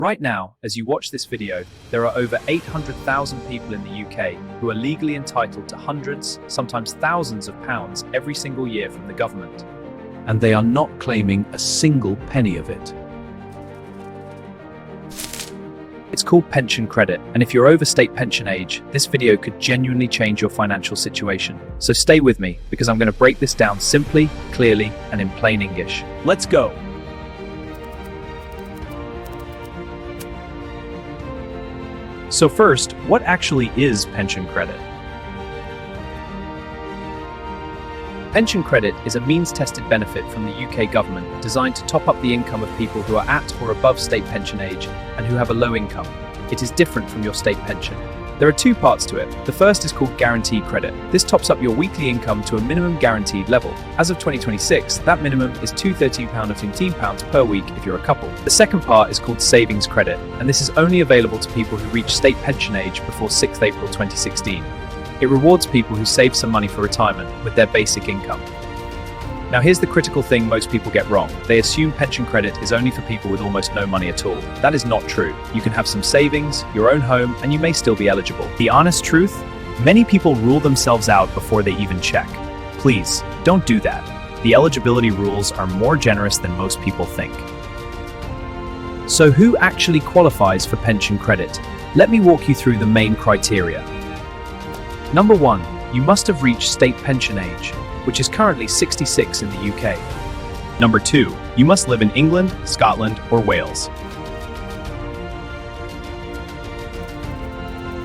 Right now, as you watch this video, there are over 800,000 people in the UK who are legally entitled to hundreds, sometimes thousands of pounds every single year from the government. And they are not claiming a single penny of it. It's called pension credit, and if you're over state pension age, this video could genuinely change your financial situation. So stay with me, because I'm going to break this down simply, clearly, and in plain English. Let's go! So first, what actually is pension credit? Pension credit is a means-tested benefit from the UK government designed to top up the income of people who are at or above state pension age and who have a low income. It is different from your state pension. There are two parts to it. The first is called guaranteed credit. This tops up your weekly income to a minimum guaranteed level. As of 2026, that minimum is £230 or £15 per week if you're a couple. The second part is called savings credit, and this is only available to people who reach state pension age before 6th April 2016. It rewards people who save some money for retirement with their basic income. Now here's the critical thing most people get wrong. They assume pension credit is only for people with almost no money at all. That is not true. You can have some savings, your own home, and you may still be eligible. The honest truth? Many people rule themselves out before they even check. Please, don't do that. The eligibility rules are more generous than most people think. So who actually qualifies for pension credit? Let me walk you through the main criteria. Number 1, you must have reached state pension age, which is currently 66 in the UK. Number 2, you must live in England, Scotland, or Wales.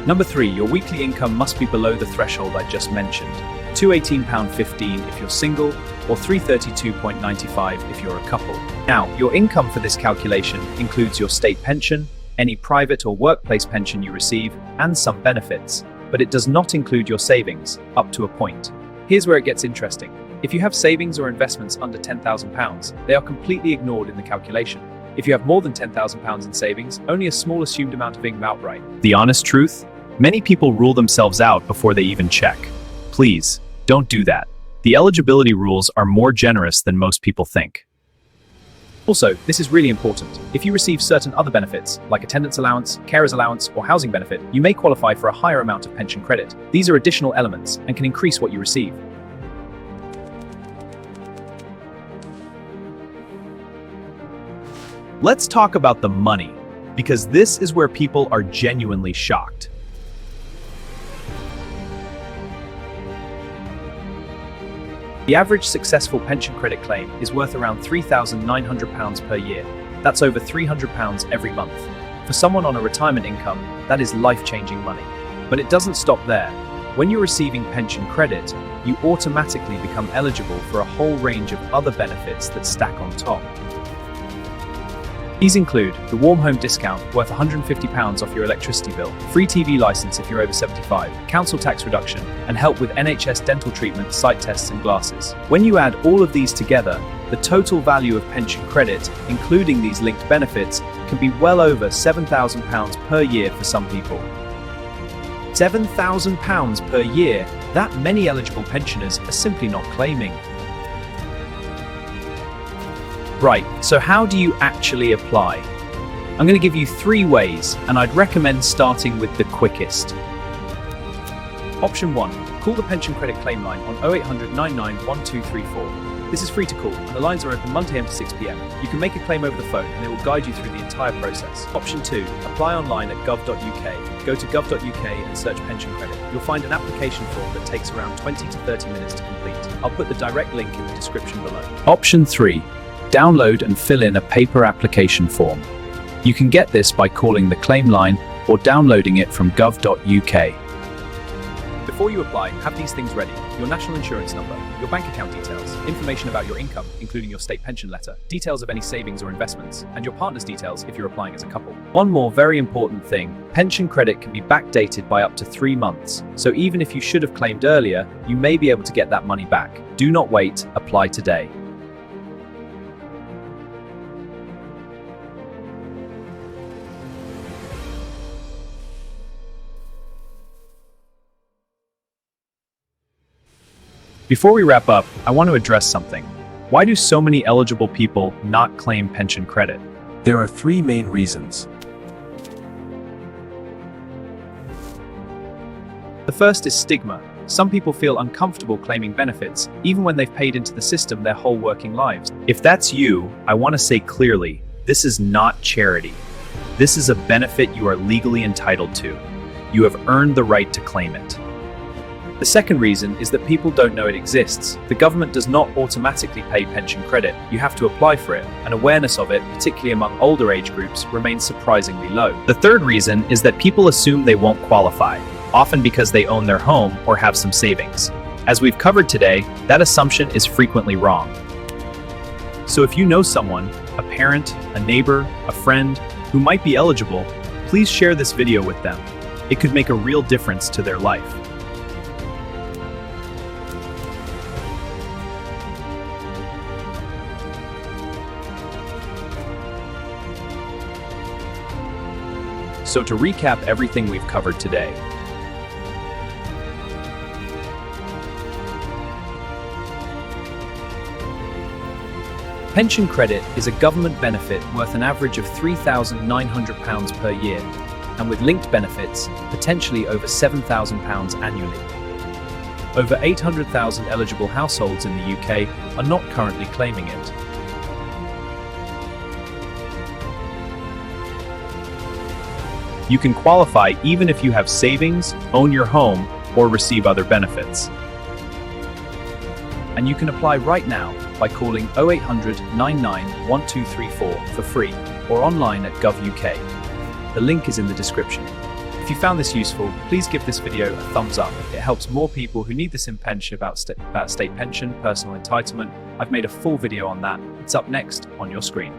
Number 3, your weekly income must be below the threshold I just mentioned, £218.15 if you're single, or £332.95 if you're a couple. Now, your income for this calculation includes your state pension, any private or workplace pension you receive, and some benefits, but it does not include your savings, up to a point. Here's where it gets interesting. If you have savings or investments under £10,000, they are completely ignored in the calculation. If you have more than £10,000 in savings, only a small assumed amount of income outright. The honest truth? Many people rule themselves out before they even check. Please, don't do that. The eligibility rules are more generous than most people think. Also, this is really important. If you receive certain other benefits, like attendance allowance, carers allowance, or housing benefit, you may qualify for a higher amount of pension credit. These are additional elements and can increase what you receive. Let's talk about the money, because this is where people are genuinely shocked. The average successful pension credit claim is worth around £3,900 per year. That's over £300 every month. For someone on a retirement income, that is life-changing money. But it doesn't stop there. When you're receiving pension credit, you automatically become eligible for a whole range of other benefits that stack on top. These include the warm home discount worth £150 off your electricity bill, free TV license if you're over 75, council tax reduction, and help with NHS dental treatment, sight tests and glasses. When you add all of these together, the total value of pension credit, including these linked benefits, can be well over £7,000 per year for some people. £7,000 per year? That many eligible pensioners are simply not claiming. Right, so how do you actually apply? I'm going to give you 3 ways, and I'd recommend starting with the quickest. Option 1. Call the pension credit claim line on 0800 99 1234. This is free to call, and the lines are open Monday AM to 6 PM. You can make a claim over the phone, and it will guide you through the entire process. Option 2. Apply online at gov.uk. Go to gov.uk and search pension credit. You'll find an application form that takes around 20 to 30 minutes to complete. I'll put the direct link in the description below. Option 3. Download and fill in a paper application form. You can get this by calling the claim line or downloading it from gov.uk. Before you apply, have these things ready: your national insurance number, your bank account details, information about your income, including your state pension letter, details of any savings or investments, and your partner's details if you're applying as a couple. One more very important thing: pension credit can be backdated by up to 3 months, so even if you should have claimed earlier, you may be able to get that money back. Do not wait, apply today. Before we wrap up, I want to address something. Why do so many eligible people not claim pension credit? There are 3 main reasons. first is stigma. Some people feel uncomfortable claiming benefits, even when they've paid into the system their whole working lives. If that's you, I want to say clearly, this is not charity. This is a benefit you are legally entitled to. You have earned the right to claim it. The second reason is that people don't know it exists. The government does not automatically pay pension credit. You have to apply for it, and awareness of it, particularly among older age groups, remains surprisingly low. The third reason is that people assume they won't qualify, often because they own their home or have some savings. As we've covered today, that assumption is frequently wrong. So if you know someone, a parent, a neighbor, a friend, who might be eligible, please share this video with them. It could make a real difference to their life. So to recap everything we've covered today, pension credit is a government benefit worth an average of £3,900 per year, and with linked benefits, potentially over £7,000 annually. Over 800,000 eligible households in the UK are not currently claiming it. You can qualify even if you have savings, own your home, or receive other benefits. And you can apply right now by calling 0800 99 1234 for free or online at gov.uk. The link is in the description. If you found this useful, please give this video a thumbs up. It helps more people who need this information about state pension, personal entitlement. I've made a full video on that. It's up next on your screen.